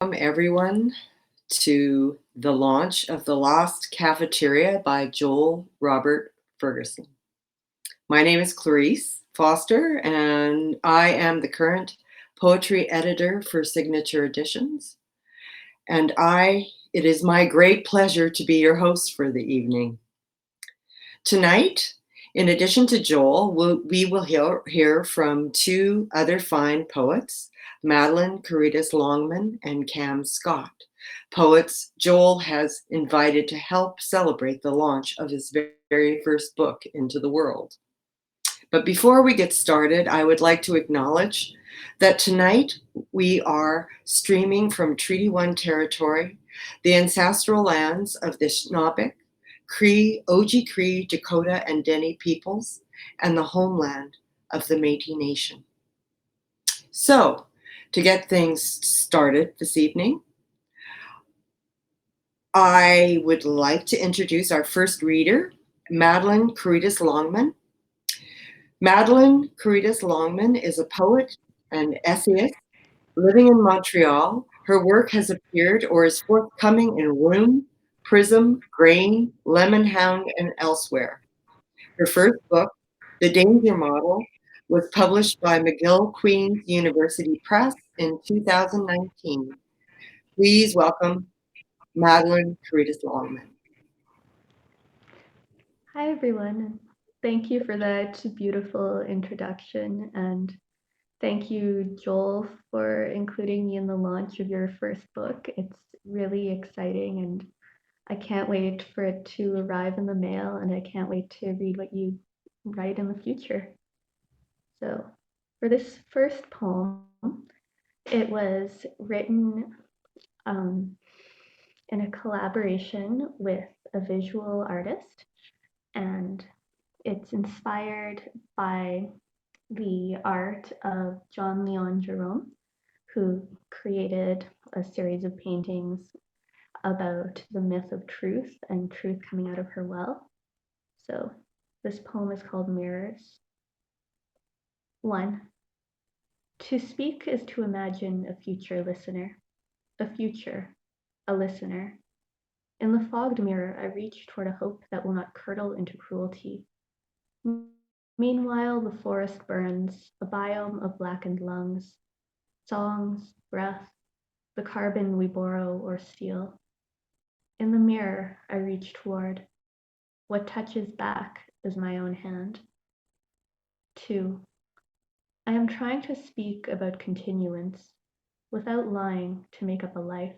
Welcome everyone to the launch of The Lost Cafeteria by Joel Robert Ferguson. My name is Clarice Foster, and I am the current poetry editor for Signature Editions. And it is my great pleasure to be your host for the evening. Tonight, in addition to Joel, we will hear from two other fine poets, Madelaine Caritas Longman and Cam Scott, poets Joel has invited to help celebrate the launch of his very first book into the world. But before we get started, I would like to acknowledge that tonight we are streaming from Treaty 1 territory, the ancestral lands of the Snobik, Cree, Oji-Cree, Dakota, and Dene peoples, and the homeland of the Métis Nation. So, to get things started this evening, I would like to introduce our first reader, Madelaine Caritas Longman. Madelaine Caritas Longman is a poet and essayist living in Montreal. Her work has appeared or is forthcoming in Room, Prism, Grain, Lemon Hound, and elsewhere. Her first book, The Danger Model, was published by McGill Queen's University Press in 2019. Please welcome Madelaine Caritas Longman. Hi, everyone. Thank you for that beautiful introduction. And thank you, Joel, for including me in the launch of your first book. It's really exciting, and I can't wait for it to arrive in the mail, and I can't wait to read what you write in the future. So, for this first poem, it was written in a collaboration with a visual artist, and it's inspired by the art of John Leon Jerome, who created a series of paintings about the myth of truth and truth coming out of her well. So this poem is called Mirrors. 1. To speak is to imagine a future listener, a future, a listener. In the fogged mirror, I reach toward a hope that will not curdle into cruelty. Meanwhile, the forest burns, a biome of blackened lungs, songs, breath, the carbon we borrow or steal. In the mirror, I reach toward. What touches back is my own hand. 2. I am trying to speak about continuance, without lying to make up a life.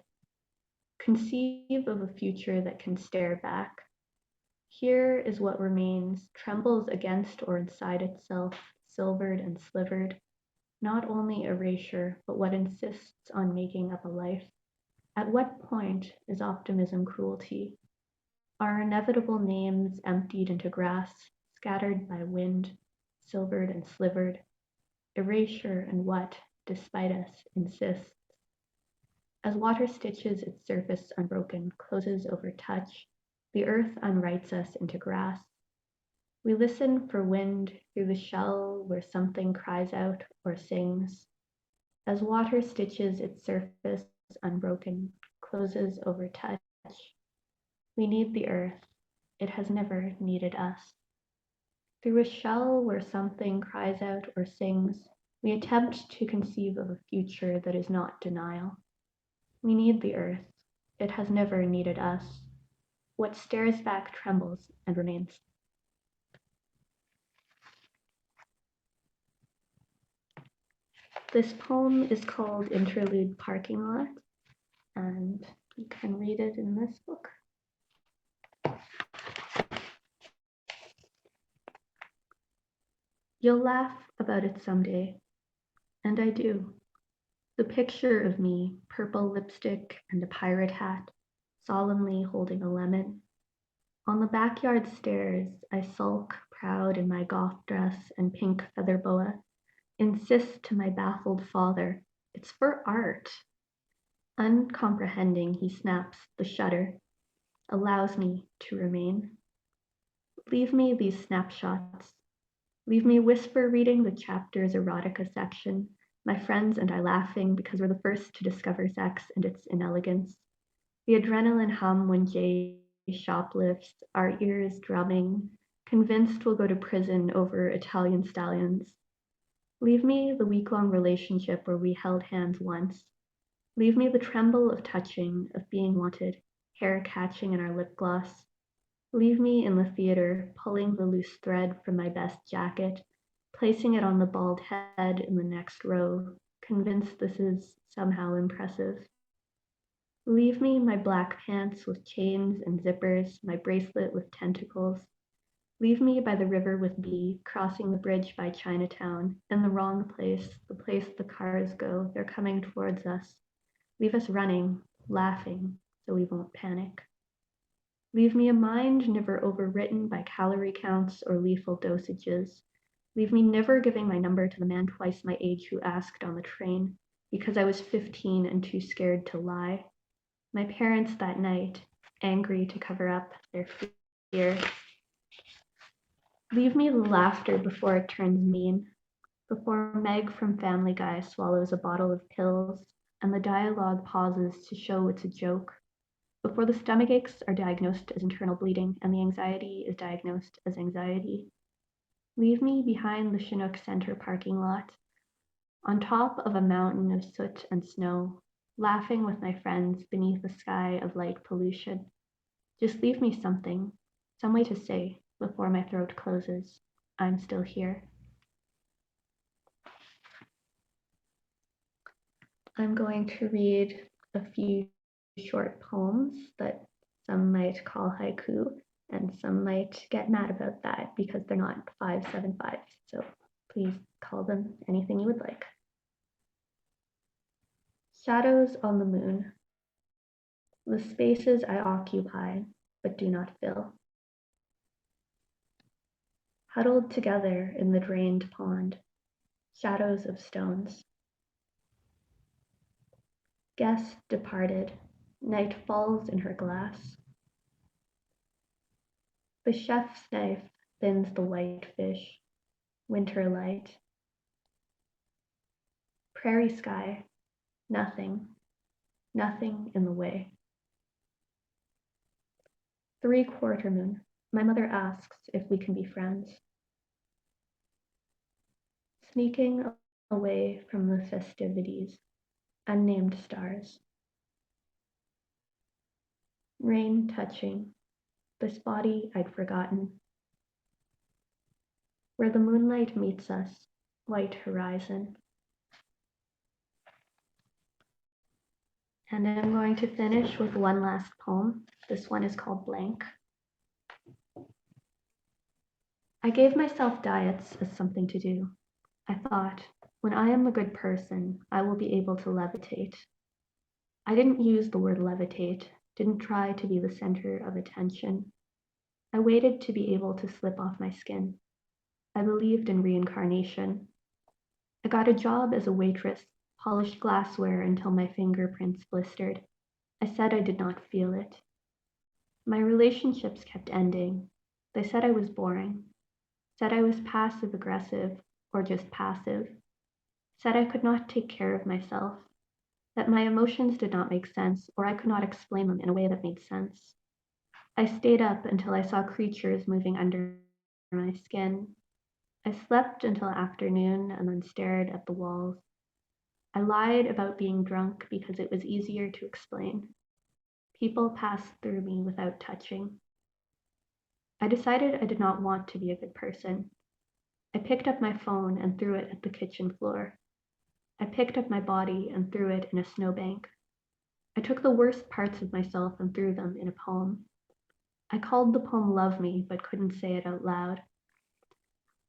Conceive of a future that can stare back. Here is what remains, trembles against or inside itself, silvered and slivered. Not only erasure, but what insists on making up a life. At what point is optimism cruelty? Are inevitable names emptied into grass, scattered by wind, silvered and slivered? Erasure and what, despite us, insists. As water stitches its surface unbroken, closes over touch, the earth unwrites us into grass. We listen for wind through the shell where something cries out or sings. As water stitches its surface unbroken, closes over touch, we need the earth. It has never needed us. Through a shell where something cries out or sings, we attempt to conceive of a future that is not denial. We need the earth. It has never needed us. What stares back trembles and remains. This poem is called Interlude Parking Lot, and you can read it in this book. You'll laugh about it someday, and I do. The picture of me, purple lipstick and a pirate hat, solemnly holding a lemon. On the backyard stairs, I sulk, proud in my goth dress and pink feather boa, insist to my baffled father, it's for art. Uncomprehending, he snaps the shutter, allows me to remain. Leave me these snapshots. Leave me whisper reading the chapter's erotica section, my friends and I laughing because we're the first to discover sex and its inelegance. The adrenaline hum when Jay shoplifts, our ears drumming, convinced we'll go to prison over Italian stallions. Leave me the week-long relationship where we held hands once. Leave me the tremble of touching, of being wanted, hair catching in our lip gloss. Leave me in the theater, pulling the loose thread from my best jacket, placing it on the bald head in the next row, convinced this is somehow impressive. Leave me my black pants with chains and zippers, my bracelet with tentacles. Leave me by the river with B, crossing the bridge by Chinatown, in the wrong place, the place the cars go, they're coming towards us. Leave us running, laughing, so we won't panic. Leave me a mind never overwritten by calorie counts or lethal dosages. Leave me never giving my number to the man twice my age who asked on the train, because I was 15 and too scared to lie. My parents that night, angry to cover up their fear. Leave me the laughter before it turns mean, before Meg from Family Guy swallows a bottle of pills and the dialogue pauses to show it's a joke, before the stomach aches are diagnosed as internal bleeding and the anxiety is diagnosed as anxiety. Leave me behind the Chinook Center parking lot, on top of a mountain of soot and snow, laughing with my friends beneath a sky of light pollution. Just leave me something, some way to say before my throat closes, I'm still here. I'm going to read a few short poems that some might call haiku, and some might get mad about that because they're not 575. So please call them anything you would like. Shadows on the moon. The spaces I occupy but do not fill. Huddled together in the drained pond, shadows of stones. Guest departed, night falls in her glass. The chef's knife thins the white fish, winter light. Prairie sky, nothing, nothing in the way. 3/4 moon, my mother asks if we can be friends. Sneaking away from the festivities, unnamed stars. Rain touching, this body I'd forgotten. Where the moonlight meets us, white horizon. And I'm going to finish with one last poem. This one is called Blank. I gave myself diets as something to do. I thought, when I am a good person, I will be able to levitate. I didn't use the word levitate, didn't try to be the center of attention. I waited to be able to slip off my skin. I believed in reincarnation. I got a job as a waitress, polished glassware until my fingerprints blistered. I said I did not feel it. My relationships kept ending. They said I was boring, said I was passive aggressive or just passive, said I could not take care of myself, that my emotions did not make sense or I could not explain them in a way that made sense. I stayed up until I saw creatures moving under my skin. I slept until afternoon and then stared at the walls. I lied about being drunk because it was easier to explain. People passed through me without touching. I decided I did not want to be a good person. I picked up my phone and threw it at the kitchen floor. I picked up my body and threw it in a snowbank. I took the worst parts of myself and threw them in a poem. I called the poem Love Me, but couldn't say it out loud.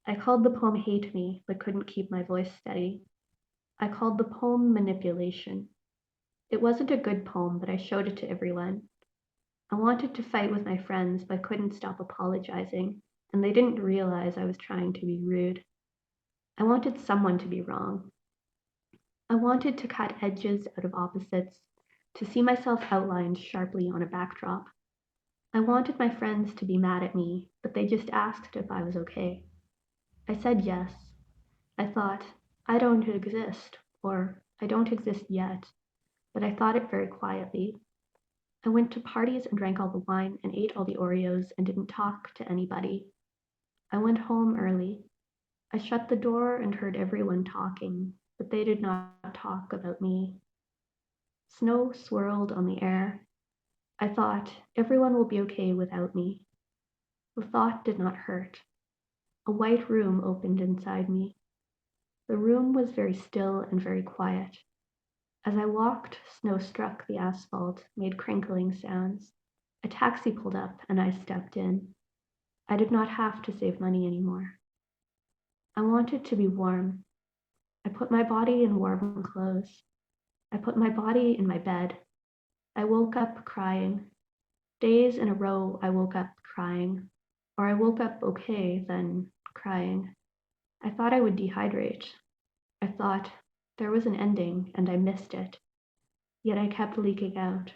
I called the poem Hate Me, but couldn't keep my voice steady. I called the poem Manipulation. It wasn't a good poem, but I showed it to everyone. I wanted to fight with my friends, but couldn't stop apologizing, and they didn't realize I was trying to be rude. I wanted someone to be wrong. I wanted to cut edges out of opposites, to see myself outlined sharply on a backdrop. I wanted my friends to be mad at me, but they just asked if I was okay. I said yes. I thought, I don't exist. or I don't exist yet, but I thought it very quietly. I went to parties and drank all the wine and ate all the Oreos and didn't talk to anybody. I went home early. I shut the door and heard everyone talking, but they did not talk about me. Snow swirled on the air. I thought, everyone will be okay without me. The thought did not hurt. A white room opened inside me. The room was very still and very quiet. As I walked, snow struck the asphalt, made crinkling sounds. A taxi pulled up and I stepped in. I did not have to save money anymore. I wanted to be warm. I put my body in warm clothes. I put my body in my bed. I woke up crying. Days in a row, I woke up crying. Or I woke up okay, then crying. I thought I would dehydrate. I thought there was an ending and I missed it. Yet I kept leaking out,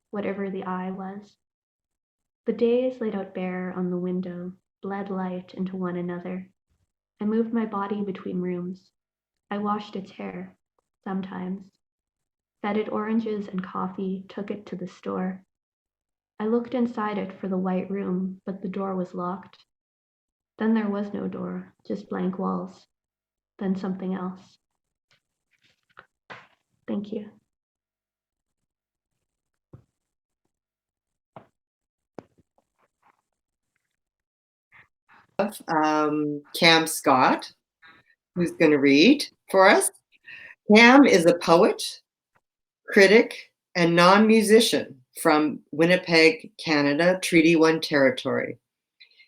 whatever the I was. The days laid out bare on the window bled light into one another. I moved my body between rooms. I washed its hair, sometimes. Fed it oranges and coffee, took it to the store. I looked inside it for the white room, but the door was locked. Then there was no door, just blank walls. Then something else. Thank you. Cam Scott, who's going to read for us. Cam is a poet, critic, and non-musician from Winnipeg, Canada, Treaty 1 territory.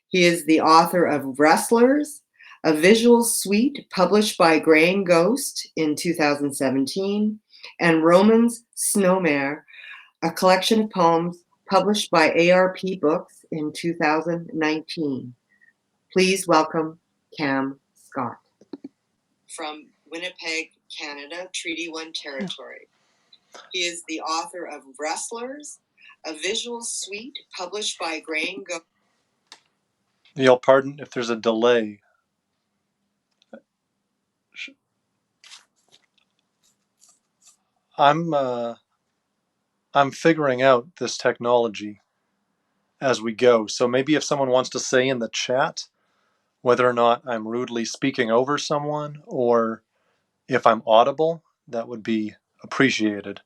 He is the author of Wrestlers, a visual suite published by Graying Ghost in 2017, and Roman's Snowmare, a collection of poems published by ARP Books in 2019. Please welcome Cam Scott. From Winnipeg, Canada, Treaty 1 territory. He is the author of Wrestlers, a visual suite published by Graying Ghost. You'll pardon if there's a delay. I'm figuring out this technology as we go. So maybe if someone wants to say in the chat whether or not I'm rudely speaking over someone or if I'm audible, that would be appreciated.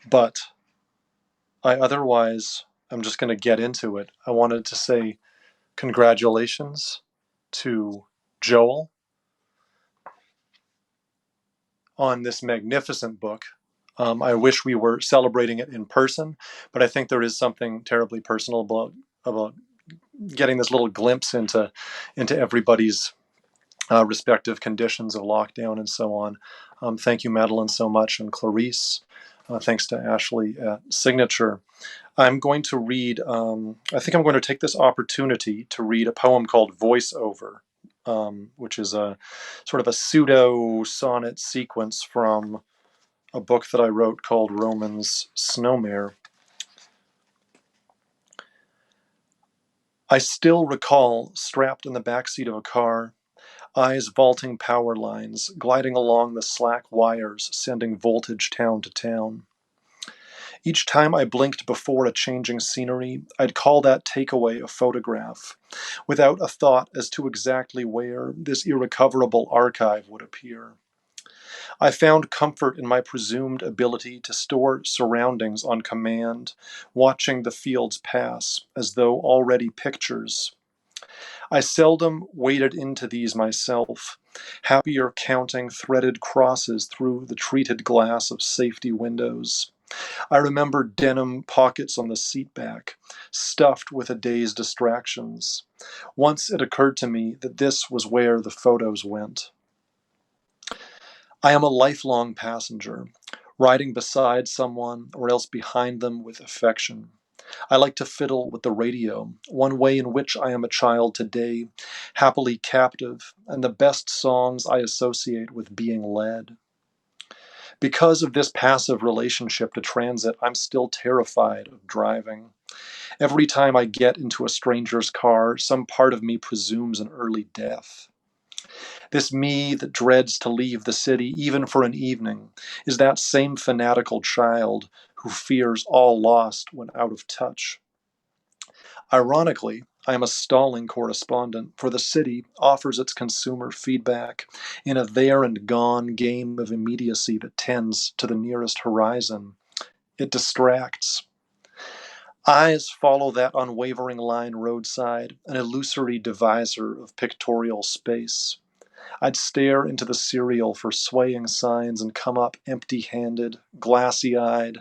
But I'm just going to get into it. I wanted to say congratulations to Joel on this magnificent book. I wish we were celebrating it in person, but I think there is something terribly personal about getting this little glimpse into everybody's respective conditions of lockdown and so on. Thank you, Madelaine, so much, and Clarice. Thanks to Ashley at Signature. I'm going to read, I think I'm going to take this opportunity to read a poem called Voiceover, which is a sort of a pseudo sonnet sequence from a book that I wrote called Roman's Snowmare. I still recall, strapped in the backseat of a car, eyes vaulting power lines, gliding along the slack wires, sending voltage town to town. Each time I blinked before a changing scenery, I'd call that takeaway a photograph, without a thought as to exactly where this irrecoverable archive would appear. I found comfort in my presumed ability to store surroundings on command, watching the fields pass as though already pictures. I seldom waded into these myself, happier counting threaded crosses through the treated glass of safety windows. I remember denim pockets on the seat back, stuffed with a day's distractions. Once it occurred to me that this was where the photos went. I am a lifelong passenger, riding beside someone or else behind them with affection. I like to fiddle with the radio, one way in which I am a child today, happily captive, and the best songs I associate with being led. Because of this passive relationship to transit, I'm still terrified of driving. Every time I get into a stranger's car, some part of me presumes an early death. This me that dreads to leave the city, even for an evening, is that same fanatical child who fears all lost when out of touch. Ironically, I am a stalling correspondent, for the city offers its consumer feedback in a there and gone game of immediacy that tends to the nearest horizon. It distracts. Eyes follow that unwavering line roadside, an illusory divisor of pictorial space. I'd stare into the serial for swaying signs and come up empty-handed, glassy-eyed.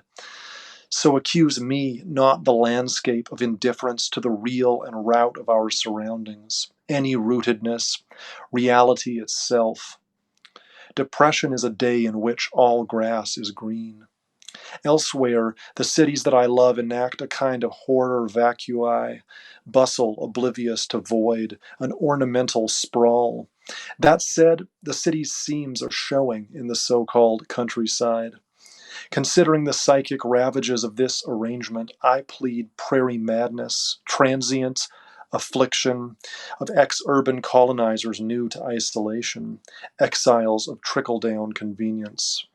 So accuse me not the landscape of indifference to the real and route of our surroundings, any rootedness, reality itself. Depression is a day in which all grass is green. Elsewhere, the cities that I love enact a kind of horror vacui, bustle oblivious to void, an ornamental sprawl. That said, the city's seams are showing in the so-called countryside. Considering the psychic ravages of this arrangement, I plead prairie madness, transient affliction of ex-urban colonizers new to isolation, exiles of trickle-down convenience.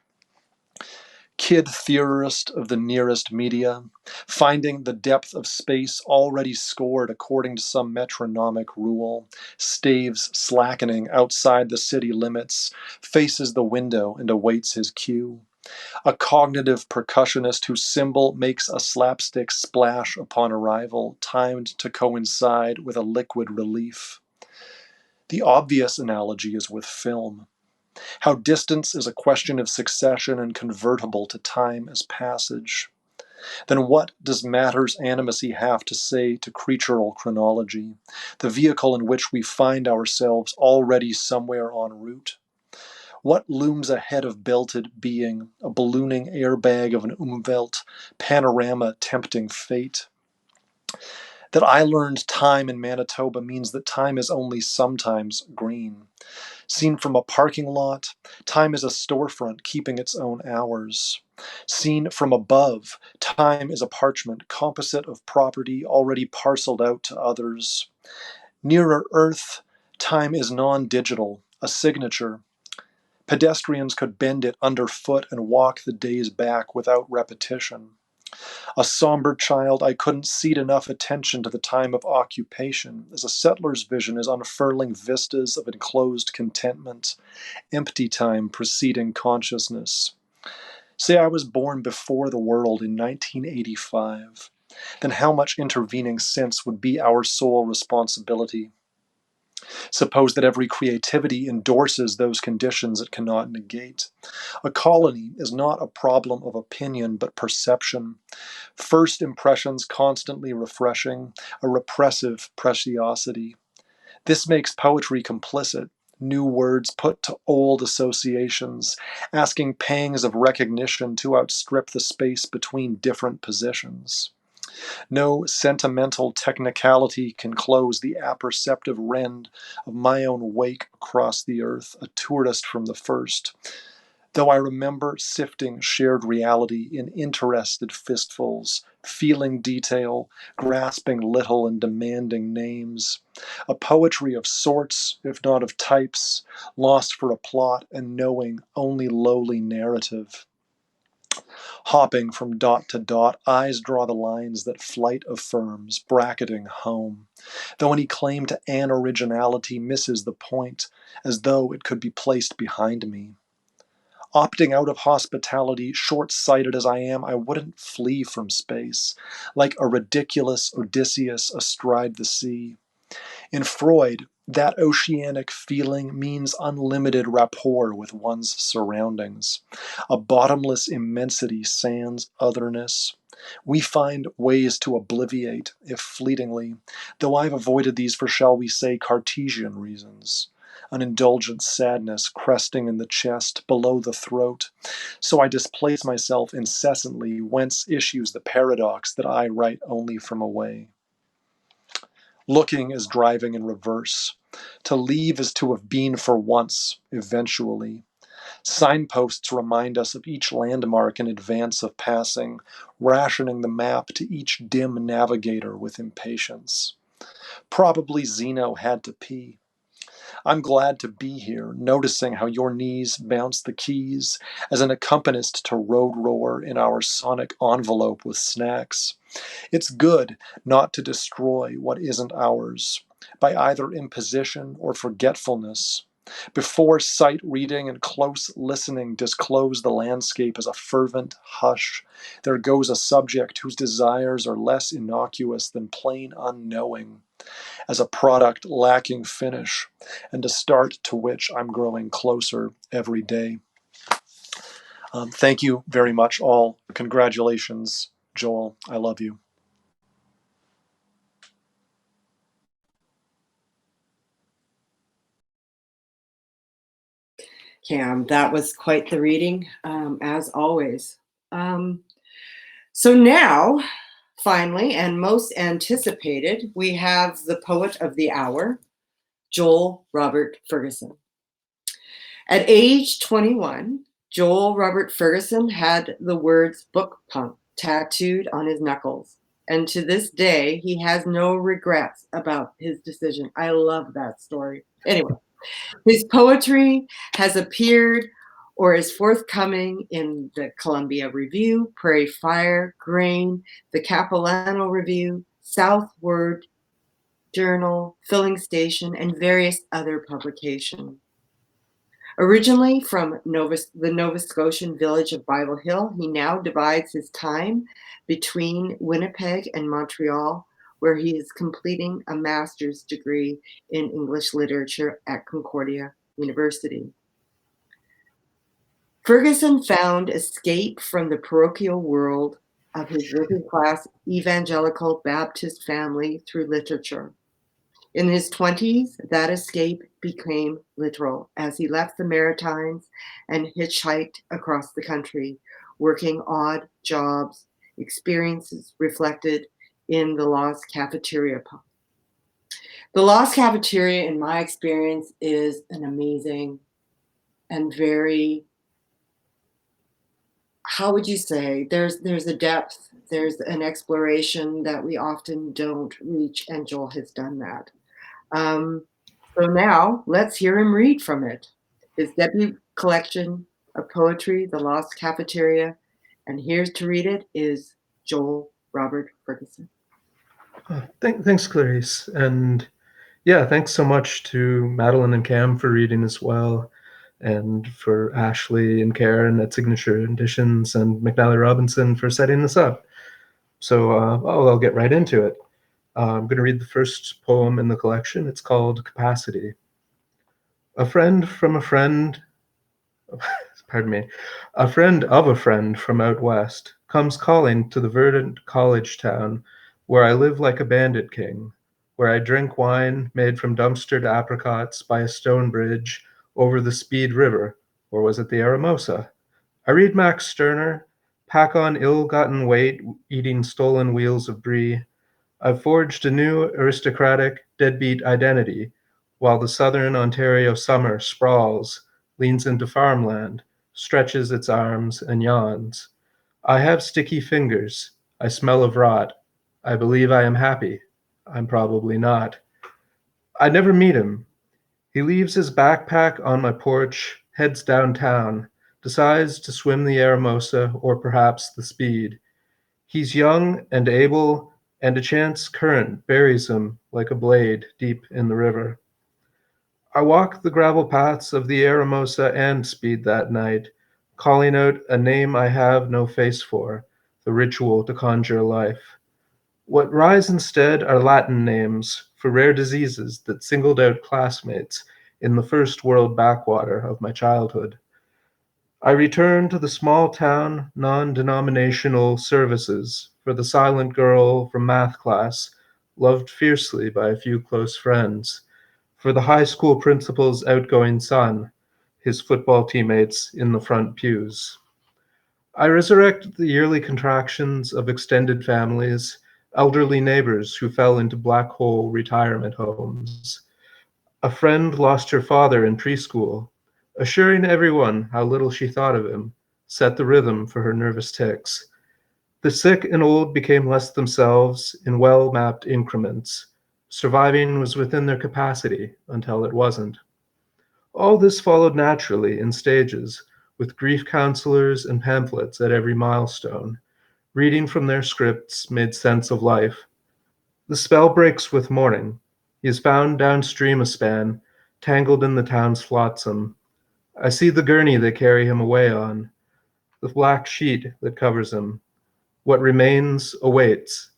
Kid theorist of the nearest media, finding the depth of space already scored according to some metronomic rule, staves slackening outside the city limits, faces the window and awaits his cue. A cognitive percussionist whose cymbal makes a slapstick splash upon arrival, timed to coincide with a liquid relief. The obvious analogy is with film. How distance is a question of succession and convertible to time as passage. Then what does matter's animacy have to say to creatural chronology, the vehicle in which we find ourselves already somewhere en route? What looms ahead of belted being, a ballooning airbag of an umwelt, panorama tempting fate? That I learned time in Manitoba means that time is only sometimes green. Seen from a parking lot, time is a storefront keeping its own hours. Seen from above, time is a parchment composite of property already parceled out to others. Nearer Earth, time is non-digital, a signature. Pedestrians could bend it underfoot and walk the days back without repetition. A somber child, I couldn't cede enough attention to the time of occupation, as a settler's vision is unfurling vistas of enclosed contentment, empty time preceding consciousness. Say I was born before the world in 1985, then how much intervening since would be our sole responsibility? Suppose that every creativity endorses those conditions it cannot negate. A colony is not a problem of opinion, but perception. First impressions constantly refreshing, a repressive preciosity. This makes poetry complicit, new words put to old associations, asking pangs of recognition to outstrip the space between different positions. No sentimental technicality can close the apperceptive rend of my own wake across the earth, a tourist from the first. Though I remember sifting shared reality in interested fistfuls, feeling detail, grasping little and demanding names. A poetry of sorts, if not of types, lost for a plot and knowing only lowly narrative. Hopping from dot to dot, eyes draw the lines that flight affirms, bracketing home. Though any claim to an originality misses the point, as though it could be placed behind me. Opting out of hospitality, short-sighted as I am, I wouldn't flee from space, like a ridiculous Odysseus astride the sea. In Freud, that oceanic feeling means unlimited rapport with one's surroundings. A bottomless immensity sans otherness. We find ways to obliviate, if fleetingly, though I've avoided these for, shall we say, Cartesian reasons. An indulgent sadness cresting in the chest, below the throat. So I displace myself incessantly, whence issues the paradox that I write only from away. Looking is driving in reverse. To leave is to have been for once, eventually. Signposts remind us of each landmark in advance of passing, rationing the map to each dim navigator with impatience. Probably Zeno had to pee. I'm glad to be here, noticing how your knees bounce the keys as an accompanist to road roar in our sonic envelope with snacks. It's good not to destroy what isn't ours by either imposition or forgetfulness. Before sight reading and close listening disclose the landscape as a fervent hush, there goes a subject whose desires are less innocuous than plain unknowing, as a product lacking finish, and a start to which I'm growing closer every day. Thank you very much, all. Congratulations, Joel. I love you. Cam, that was quite the reading, as always. So now, finally, and most anticipated, we have the poet of the hour, Joel Robert Ferguson. At age 21, Joel Robert Ferguson had the words book punk tattooed on his knuckles. And to this day, he has no regrets about his decision. I love that story. Anyway, his poetry has appeared or is forthcoming in the Columbia Review, Prairie Fire, Grain, the Capilano Review, Southward Journal, Filling Station, and various other publications. Originally from the Nova Scotian village of Bible Hill, he now divides his time between Winnipeg and Montreal, where he is completing a master's degree in English literature at Concordia University. Ferguson found escape from the parochial world of his working class evangelical Baptist family through literature. In his 20s, that escape became literal as he left the Maritimes and hitchhiked across the country, working odd jobs, experiences reflected in the Lost Cafeteria. The Lost Cafeteria, in my experience, is an amazing and very, how would you say, there's a depth, there's an exploration that we often don't reach, and Joel has done that. So now let's hear him read from it. His debut collection of poetry, The Lost Cafeteria, and here to read it is Joel Robert Ferguson. Thanks, Clarice. And yeah, thanks so much to Madelaine and Cam for reading as well, and for Ashley and Karen at Signature Editions, and McNally Robinson for setting this up. So I'll get right into it. I'm going to read the first poem in the collection. It's called Capacity. A friend from a friend, pardon me, a friend of a friend from out west comes calling to the verdant college town where I live like a bandit king, where I drink wine made from dumpstered apricots by a stone bridge over the Speed River, or was it the Aramosa? I read Max Stirner, pack on ill-gotten weight, eating stolen wheels of brie. I've forged a new aristocratic deadbeat identity, while the southern Ontario summer sprawls, leans into farmland, stretches its arms and yawns. I have sticky fingers. I smell of rot. I believe I am happy. I'm probably not. I never meet him. He leaves his backpack on my porch, heads downtown, decides to swim the Aramosa or perhaps the Speed. He's young and able, and a chance current buries him like a blade deep in the river. I walk the gravel paths of the Aramosa and Speed that night, calling out a name I have no face for, the ritual to conjure life. What rise instead are Latin names for rare diseases that singled out classmates in the first world backwater of my childhood. I return to the small town non-denominational services for the silent girl from math class, loved fiercely by a few close friends, for the high school principal's outgoing son, his football teammates in the front pews. I resurrect the yearly contractions of extended families, elderly neighbors who fell into black hole retirement homes. A friend lost her father in preschool. assuring everyone how little she thought of him, set the rhythm for her nervous tics. The sick and old became less themselves in well-mapped increments. Surviving was within their capacity until it wasn't. All this followed naturally in stages, with grief counselors and pamphlets at every milestone. Reading from their scripts made sense of life. The spell breaks with morning. He is found downstream a span, tangled in the town's flotsam. I see the gurney they carry him away on, the black sheet that covers him. What remains awaits,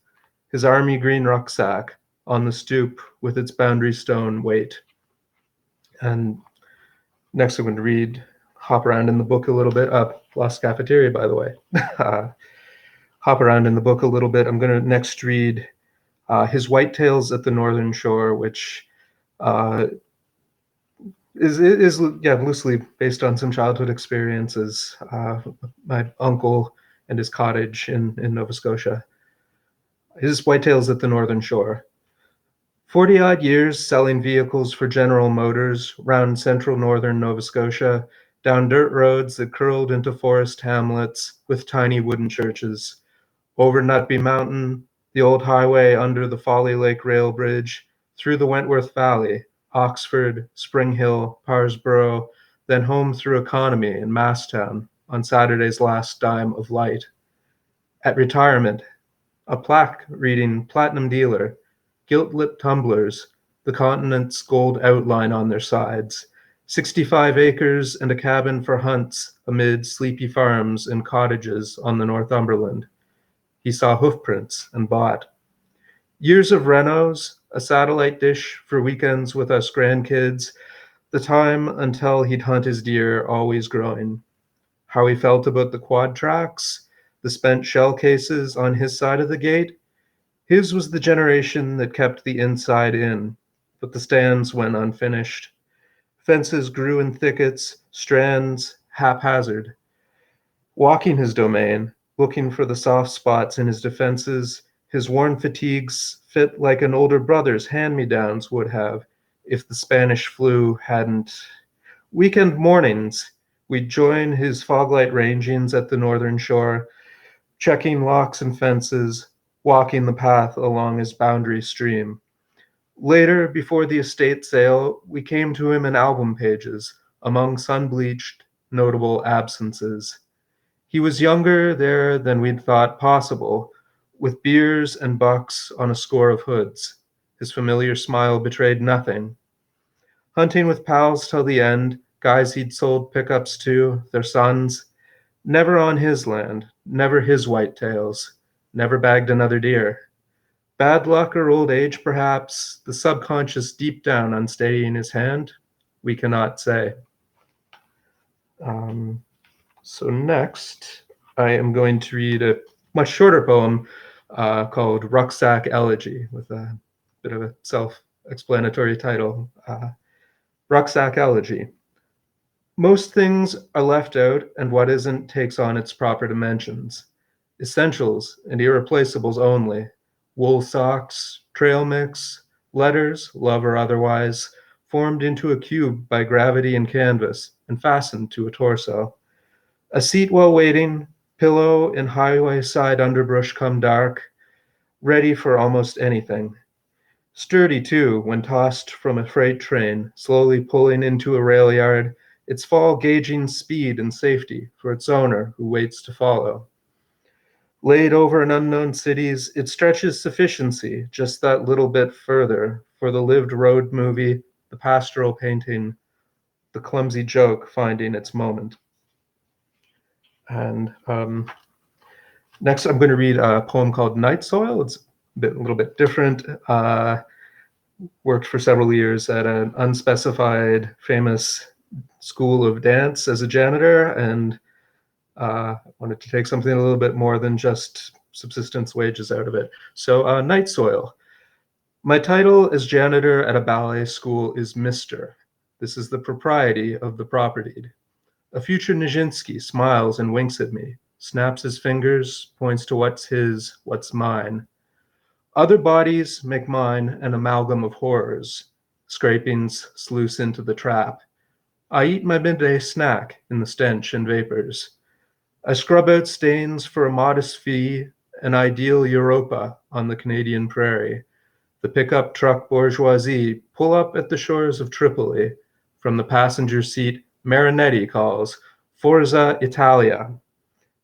his army green rucksack on the stoop with its boundary stone weight. And next I'm going to hop around in the book a little bit. Lost Cafeteria, by the way. Hop around in the book a little bit. I'm going to next read his Whitetails at the Northern Shore, which is loosely based on some childhood experiences. My uncle and his cottage in Nova Scotia. His Whitetails at the Northern Shore. 40-odd years selling vehicles for General Motors round central northern Nova Scotia, down dirt roads that curled into forest hamlets with tiny wooden churches, over Nutby Mountain, the old highway under the Folly Lake Rail Bridge, through the Wentworth Valley, Oxford, Spring Hill, Parsboro, then home through Economy in Masstown on Saturday's last dime of light. At retirement, a plaque reading Platinum Dealer, gilt-lit tumblers, the continent's gold outline on their sides, 65 acres and a cabin for hunts amid sleepy farms and cottages on the Northumberland. He saw hoofprints and bought. Years of renos, a satellite dish for weekends with us grandkids, the time until he'd hunt his deer always growing. How he felt about the quad tracks, the spent shell cases on his side of the gate. His was the generation that kept the inside in, but the stands went unfinished. Fences grew in thickets, strands haphazard. Walking his domain, looking for the soft spots in his defenses, his worn fatigues fit like an older brother's hand-me-downs would have if the Spanish flu hadn't. Weekend mornings, we'd join his foglight rangings at the northern shore, checking locks and fences, walking the path along his boundary stream. Later, before the estate sale, we came to him in album pages, among sun-bleached, notable absences. He was younger there than we'd thought possible, with beers and bucks on a score of hoods. His familiar smile betrayed nothing. Hunting with pals till the end, guys he'd sold pickups to, their sons. Never on his land, never his whitetails, never bagged another deer. Bad luck or old age, perhaps, the subconscious deep down unsteadying his hand, we cannot say. So next, I am going to read a much shorter poem called Rucksack Elegy, with a bit of a self-explanatory title. Rucksack Elegy. Most things are left out, and what isn't takes on its proper dimensions. Essentials and irreplaceables only. Wool socks, trail mix, letters, love or otherwise, formed into a cube by gravity and canvas, and fastened to a torso. A seat while waiting, pillow in highway side underbrush come dark, ready for almost anything. Sturdy too, when tossed from a freight train, slowly pulling into a rail yard, its fall gauging speed and safety for its owner who waits to follow. Laid over an unknown cities, it stretches sufficiency just that little bit further for the lived road movie, the pastoral painting, the clumsy joke finding its moment. And next I'm going to read a poem called Night Soil. It's a little bit different. Worked for several years at an unspecified famous school of dance as a janitor, and wanted to take something a little bit more than just subsistence wages out of it. So Night Soil. My title as janitor at a ballet school is Mr. This is the propriety of the propertied. A future Nijinsky smiles and winks at me, snaps his fingers, points to what's his, what's mine. Other bodies make mine an amalgam of horrors. Scrapings sluice into the trap. I eat my midday snack in the stench and vapors. I scrub out stains for a modest fee, an ideal Europa on the Canadian prairie. The pickup truck bourgeoisie pull up at the shores of Tripoli. From the passenger seat, Marinetti calls, Forza Italia.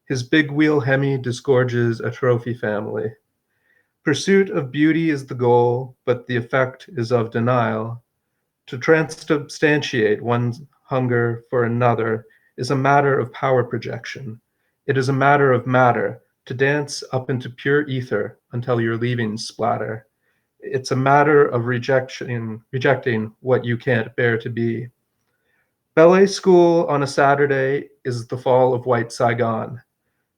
His big wheel Hemi disgorges a trophy family. Pursuit of beauty is the goal, but the effect is of denial. To transubstantiate one's hunger for another is a matter of power projection. It is a matter of matter, to dance up into pure ether until your leavings splatter. It's a matter of rejecting what you can't bear to be. Ballet school on a Saturday is the fall of white Saigon.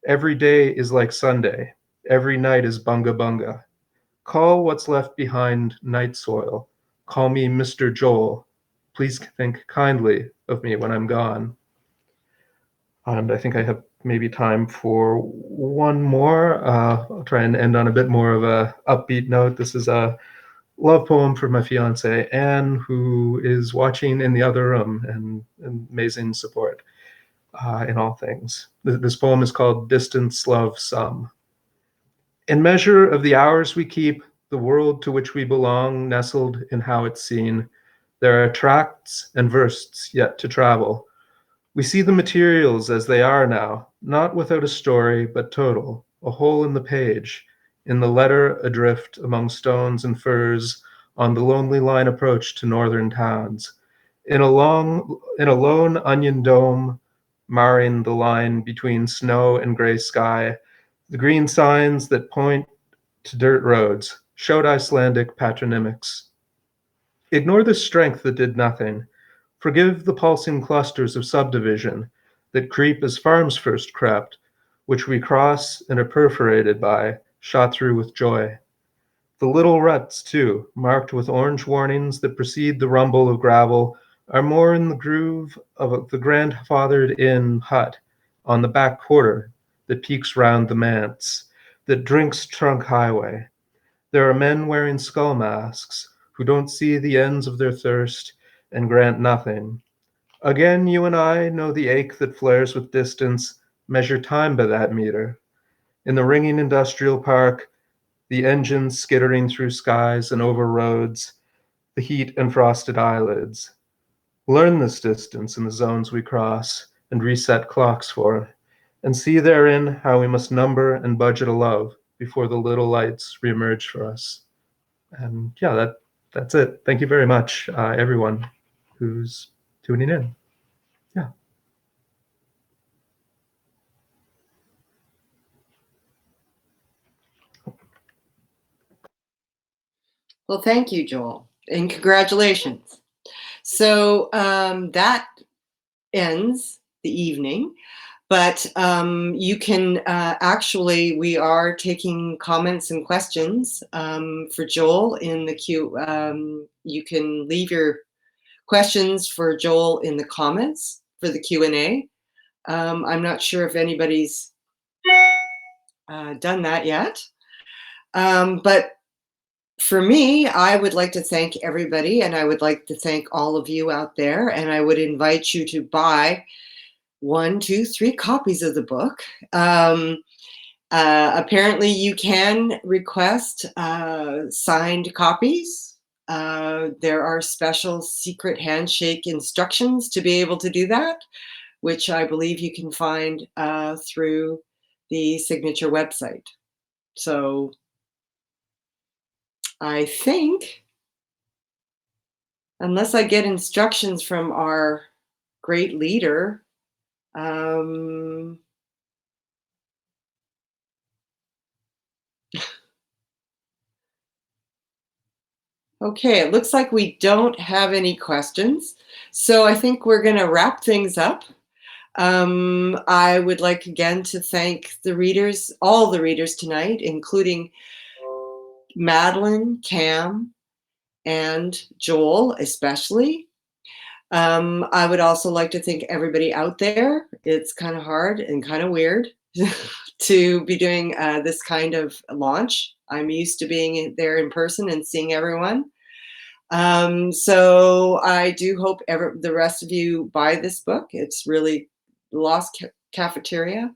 Every day is like Sunday. Every night is bunga bunga. Call what's left behind night soil. Call me Mr. Joel. Please think kindly of me when I'm gone. And I think I have maybe time for one more. I'll try and end on a bit more of a upbeat note. This is a love poem for my fiance, Anne, who is watching in the other room and amazing support in all things. This poem is called Distance Love Some. In measure of the hours we keep, the world to which we belong, nestled in how it's seen, there are tracts and versts yet to travel. We see the materials as they are now, not without a story, but total, a hole in the page, in the letter adrift among stones and firs on the lonely line approach to northern towns, in a lone onion dome, marring the line between snow and gray sky, the green signs that point to dirt roads showed Icelandic patronymics. Ignore the strength that did nothing. Forgive the pulsing clusters of subdivision that creep as farms first crept, which we cross and are perforated by, shot through with joy. The little ruts, too, marked with orange warnings that precede the rumble of gravel, are more in the groove of the grandfathered inn hut on the back quarter that peeks round the manse, that drinks Trunk Highway. There are men wearing skull masks who don't see the ends of their thirst and grant nothing. Again, you and I know the ache that flares with distance, measure time by that meter. In the ringing industrial park, the engines skittering through skies and over roads, the heat and frosted eyelids. Learn this distance in the zones we cross and reset clocks for, and see therein how we must number and budget a love before the little lights reemerge for us. And yeah, that's it. Thank you very much, everyone who's tuning in. Yeah. Well, thank you, Joel, and congratulations. So that ends the evening, but you can actually, we are taking comments and questions for Joel in the queue. You can leave your questions for Joel in the comments for the Q&A. I'm not sure if anybody's done that yet, but for me, I would like to thank everybody, and I would like to thank all of you out there, and I would invite you to buy 1, 2, 3 copies of the book. Apparently, you can request signed copies. There are special secret handshake instructions to be able to do that, which I believe you can find through the signature website. So I think, unless I get instructions from our great leader, okay, it looks like we don't have any questions. So I think we're going to wrap things up. I would like again to thank the readers, all the readers tonight, including Madelaine, Cam, and Joel especially. I would also like to thank everybody out there. It's kind of hard and kind of weird to be doing this kind of launch. I'm used to being there in person and seeing everyone. So I do hope the rest of you buy this book. It's really Lost Cafeteria,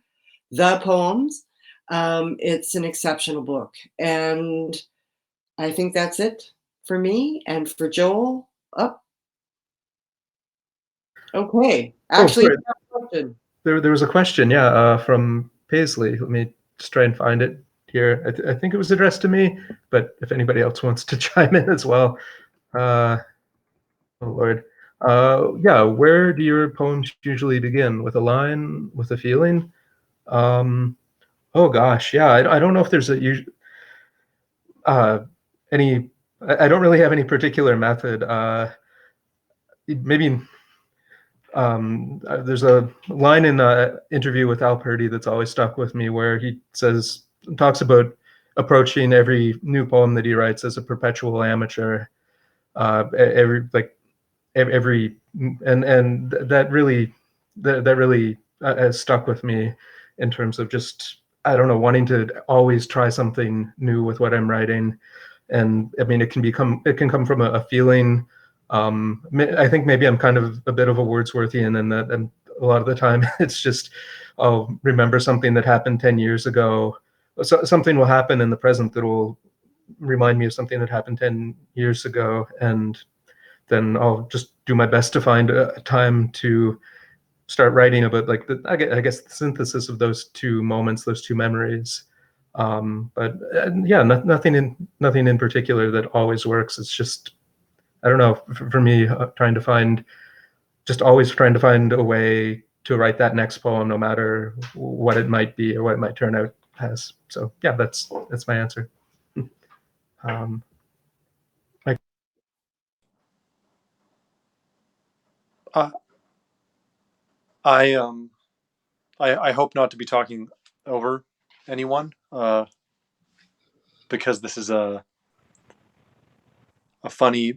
the poems. It's an exceptional book. And I think that's it for me and for Joel. Up. Okay. Actually, sorry. question. There was a question, from Paisley. Let me just try and find it here. I think it was addressed to me, but if anybody else wants to chime in as well. Oh Lord. Yeah, where do your poems usually begin? With a line, with a feeling? Oh gosh, yeah. I don't know if there's any. I don't really have any particular method. Maybe there's a line in an interview with Al Purdy that's always stuck with me, where he talks about approaching every new poem that he writes as a perpetual amateur. Every and that really has stuck with me in terms of just, I don't know, wanting to always try something new with what I'm writing. And I mean, it can come from a feeling. I think maybe I'm kind of a bit of a Wordsworthian in that, and a lot of the time it's just, I'll remember something that happened 10 years ago. So something will happen in the present that will remind me of something that happened 10 years ago, and then I'll just do my best to find a time to start writing about, like, I guess the synthesis of those two moments, those two memories. But yeah, nothing in particular that always works. It's just, I don't know, for me, always trying to find a way to write that next poem, no matter what it might be or what it might turn out as. So yeah, that's my answer. I hope not to be talking over anyone, because this is a funny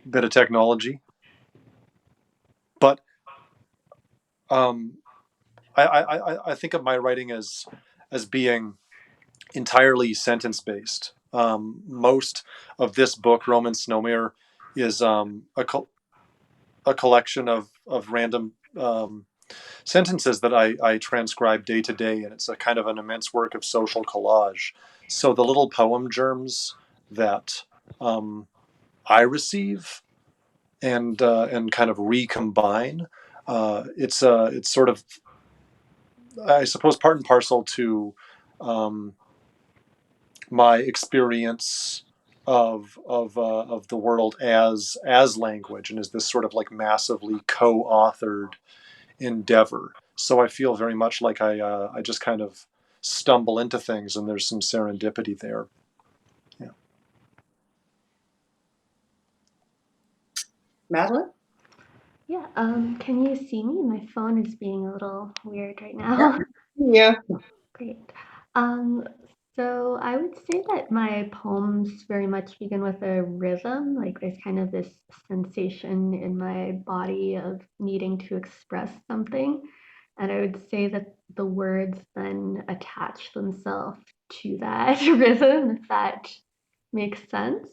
bit of technology. But I think of my writing as being entirely sentence based. Most of this book, Roman Snowmare, is a collection of random sentences that I transcribe day to day, and it's a kind of an immense work of social collage. So the little poem germs that I receive and kind of recombine, it's sort of, I suppose, part and parcel to my experience of the world as language, and as this sort of like massively co-authored endeavor. So I feel very much like I just kind of stumble into things, and there's some serendipity there. Yeah. Madelaine? Yeah, can you see me? My phone is being a little weird right now. Yeah. Great. So I would say that my poems very much begin with a rhythm. Like, there's kind of this sensation in my body of needing to express something. And I would say that the words then attach themselves to that rhythm, if that makes sense.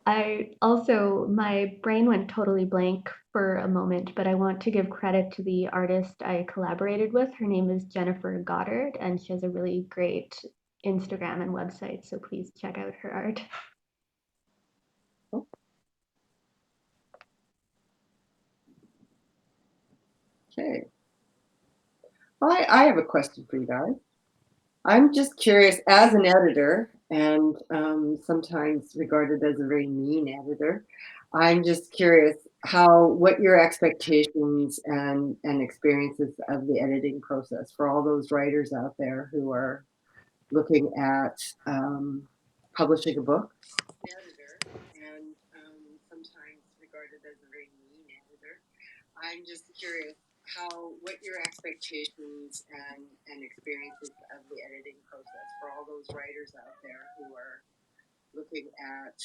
My brain went totally blank for a moment, but I want to give credit to the artist I collaborated with. Her name is Jennifer Goddard, and she has a really great Instagram and website, so please check out her art. Okay. Well, I have a question for you guys. I'm just curious, as an editor, and sometimes regarded as a very mean editor, I'm just curious what your expectations and experiences of the editing process for all those writers out there who are looking at publishing a book. Editor, and sometimes regarded as a very mean editor, I'm just curious what your expectations and experiences of the editing process for all those writers out there who are looking at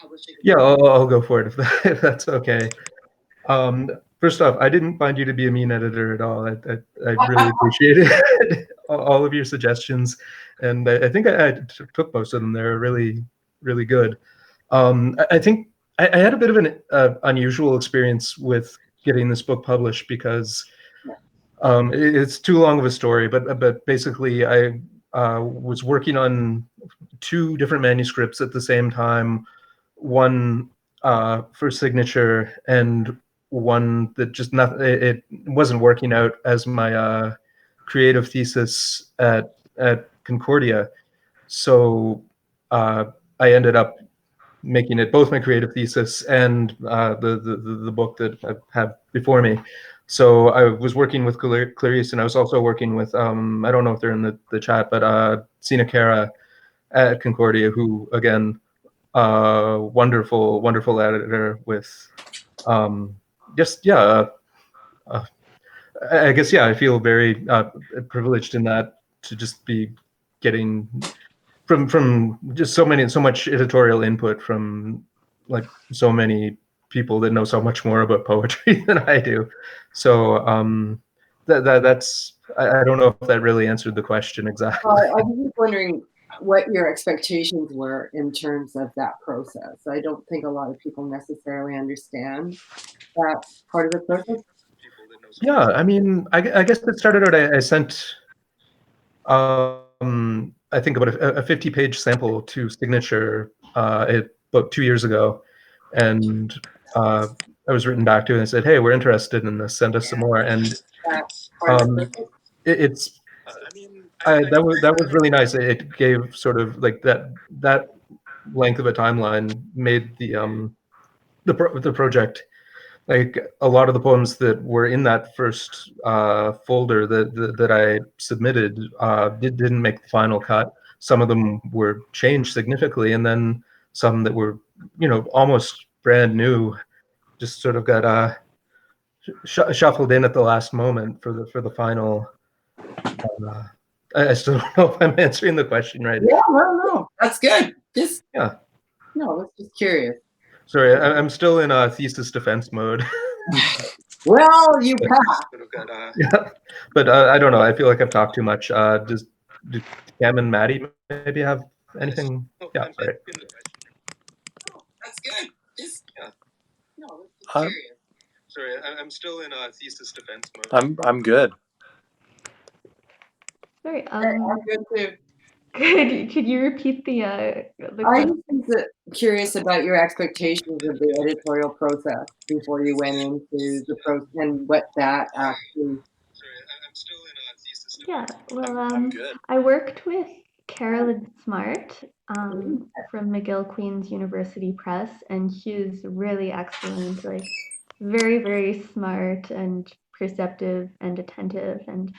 publishing. Yeah, I'll go for it if that's okay. First off, I didn't find you to be a mean editor at all. I really appreciated all of your suggestions, and I think I took most of them. They're really, really good. I think I had a bit of an unusual experience with getting this book published because it's too long of a story, but basically I was working on two different manuscripts at the same time, one for signature and one that just not it wasn't working out as my creative thesis at Concordia. So I ended up making it both my creative thesis and the book that I have before me. So I was working with Clarice, and I was also working with I don't know if they're in the chat, but Sina Cara at Concordia, who again wonderful editor with just I guess I feel very privileged in that to just be getting from just so much editorial input from like so many people that know so much more about poetry than I do. So that's I don't know if that really answered the question exactly. I was just wondering what your expectations were in terms of that process. I don't think a lot of people necessarily understand that part of the process. Yeah, I mean, I guess it started out. I sent, I think about a 50-page sample to Signature about 2 years ago, and I was written back to it and said, "Hey, we're interested in this. Send us some more." And That part of the process. it's that was really nice. It gave sort of like that length of a timeline made the project, like a lot of the poems that were in that first folder that I submitted didn't make the final cut. Some of them were changed significantly, and then some that were almost brand new just sort of got shuffled in at the last moment for the final. I still don't know if I'm answering the question right. Yeah, no, that's good. Just Yeah. no, I was just curious. Sorry, I'm still in thesis defense mode. Well, you passed. Yeah, but I don't know. I feel like I've talked too much. Do Cam and Maddie maybe have anything? Yeah, sorry. That's good. Just no, I was just I'm, curious. Sorry, I'm still in thesis defense mode. I'm good. Sorry, I'm good too. could you repeat the I question? was curious about your expectations of the editorial process before you went into the process and what that actually. Sorry, I'm still in thesis defense. Yeah, well, I'm good. I worked with Carolyn Smart from McGill Queen's University Press, and she's really excellent, like very, very smart and perceptive and attentive. And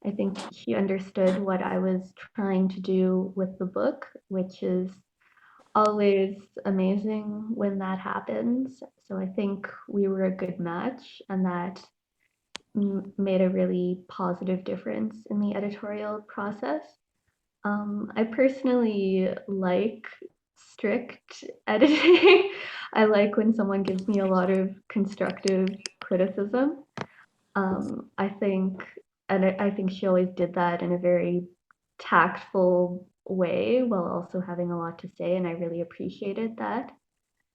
I think she understood what I was trying to do with the book, which is always amazing when that happens. So I think we were a good match, and that made a really positive difference in the editorial process. I personally like strict editing. I like when someone gives me a lot of constructive criticism. I think, and I think she always did that in a very tactful way while also having a lot to say, and I really appreciated that.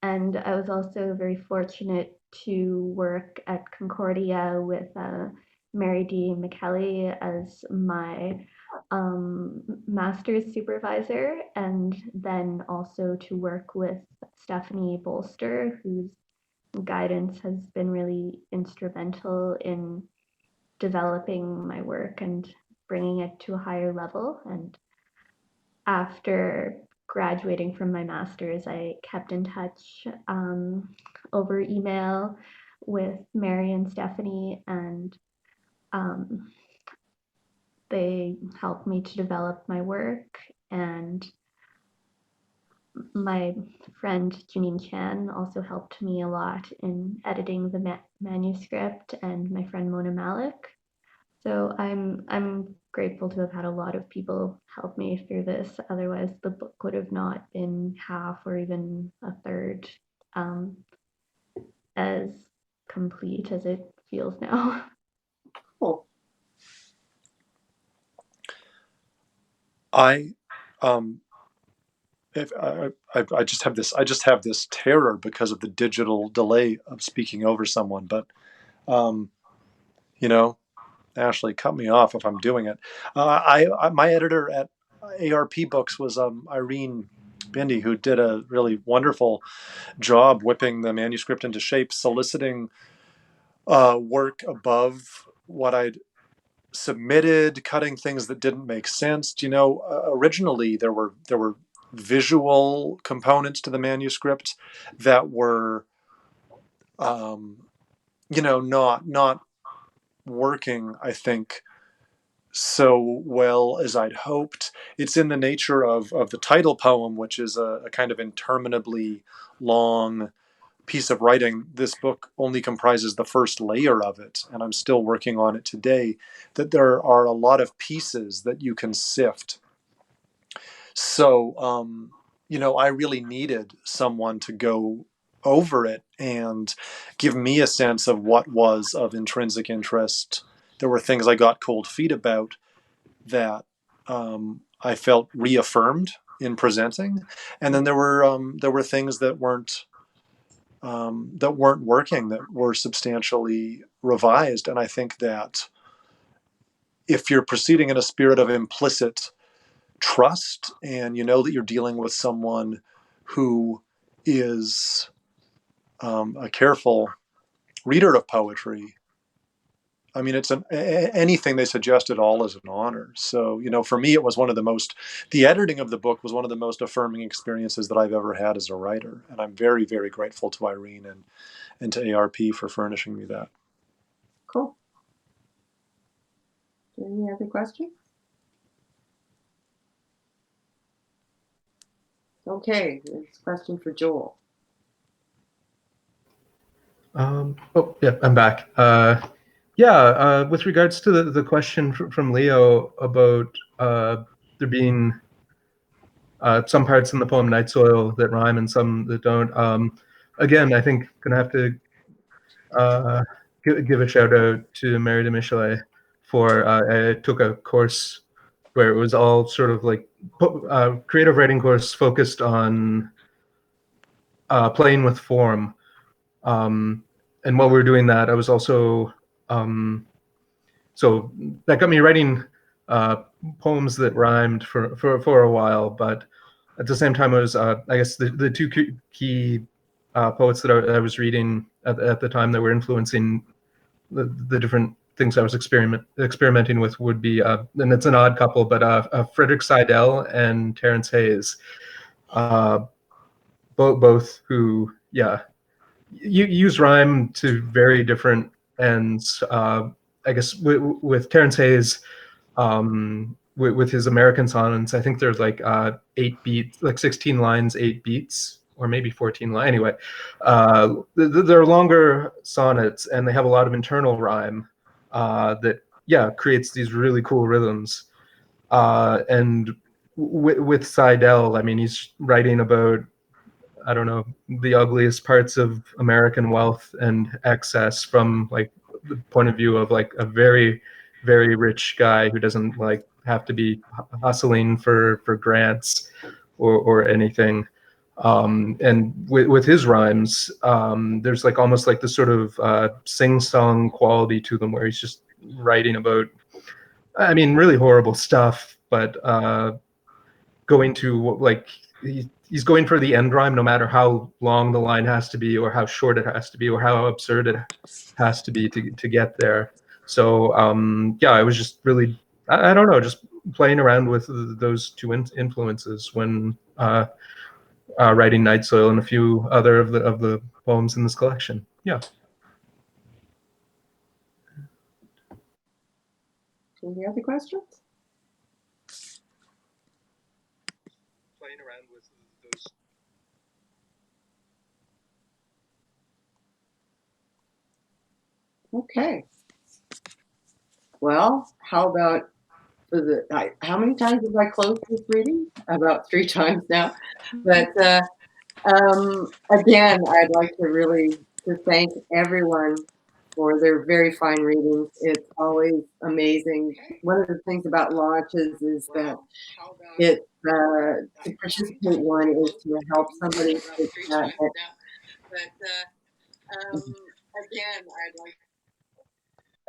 And I was also very fortunate to work at Concordia with Mary D. McNally as my master's supervisor, and then also to work with Stephanie Bolster, whose guidance has been really instrumental in developing my work and bringing it to a higher level. And after graduating from my master's, I kept in touch over email with Mary and Stephanie, and they helped me to develop my work. And my friend Janine Chan also helped me a lot in editing the manuscript, and my friend Mona Malik. So I'm grateful to have had a lot of people help me through this. Otherwise, the book would have not been half or even a third as complete as it feels now. Cool. I um if I just have this terror because of the digital delay of speaking over someone. But you know, Ashley, cut me off if I'm doing it. My editor at ARP Books was Irene Bindi, who did a really wonderful job whipping the manuscript into shape, soliciting work above what I'd submitted, cutting things that didn't make sense. Originally there were visual components to the manuscript that were, not working, I think, so well as I'd hoped. It's in the nature of the title poem, which is a kind of interminably long piece of writing. This book only comprises the first layer of it, and I'm still working on it today, that there are a lot of pieces that you can sift. So, I really needed someone to go over it and give me a sense of what was of intrinsic interest. There were things I got cold feet about that I felt reaffirmed in presenting, and then there were things that weren't working, that were substantially revised. And I think that if you're proceeding in a spirit of implicit trust, and you know that you're dealing with someone who is a careful reader of poetry, I mean, anything they suggest at all is an honor. So, for me, the editing of the book was one of the most affirming experiences that I've ever had as a writer. And I'm very, very grateful to Irene and to ARP for furnishing me that. Cool. Any other questions? Okay, next question for Joel. Oh, yeah, I'm back. With regards to the question from Leo about there being some parts in the poem Night Soil that rhyme and some that don't. Again, I think gonna have to give a shout out to Mary de Michelet for I took a course where it was all sort of like creative writing course focused on playing with form. And while we were doing that, I was also so that got me writing poems that rhymed for a while. But at the same time, I was I guess the two key poets that I was reading at the time that were influencing the different things I was experimenting with would be, and it's an odd couple, but Frederick Seidel and Terence Hayes, both who, use rhyme to very different ends. I guess with Terence Hayes, with his American sonnets, I think there's like 8 beats, like 16 lines, 8 beats, or maybe 14 lines. Anyway, they're longer sonnets, and they have a lot of internal rhyme that creates these really cool rhythms. And with Seidel, I mean, he's writing about, I don't know, the ugliest parts of American wealth and excess from like the point of view of like a very, very rich guy who doesn't like have to be hustling for grants or anything. And with his rhymes, there's like almost like this sort of sing-song quality to them, where he's just writing about, I mean, really horrible stuff, but going to like he's going for the end rhyme, no matter how long the line has to be, or how short it has to be, or how absurd it has to be to get there. So I was just really, I don't know, just playing around with those two influences when writing Night Soil and a few other of the poems in this collection. Yeah. Any other questions? Playing around with those. Okay. Well, how about how many times have I closed this reading? About 3 times now. But again, I'd like to really thank everyone for their very fine readings. It's always amazing. One of the things about launches is that it to participate one is to help somebody take that.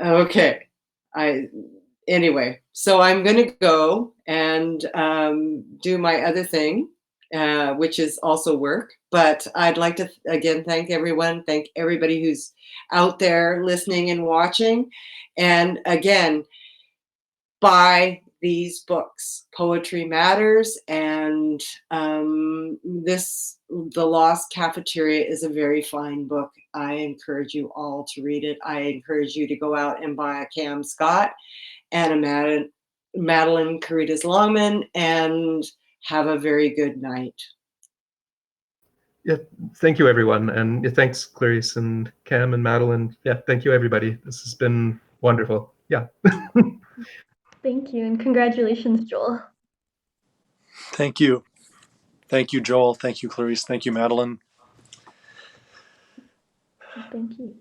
Okay. Anyway, so I'm going to go and do my other thing, which is also work. But I'd like to again thank everyone, thank everybody who's out there listening and watching. And again, buy these books. Poetry Matters, and The Lost Cafeteria is a very fine book. I encourage you all to read it. I encourage you to go out and buy a Cam Scott and a Madelaine Caritas Longman, and have a very good night. Yeah, thank you, everyone. And yeah, thanks, Clarice and Cam and Madelaine. Yeah, thank you, everybody. This has been wonderful. Yeah. Thank you, and congratulations, Joel. Thank you. Thank you, Joel. Thank you, Clarice. Thank you, Madelaine. Thank you.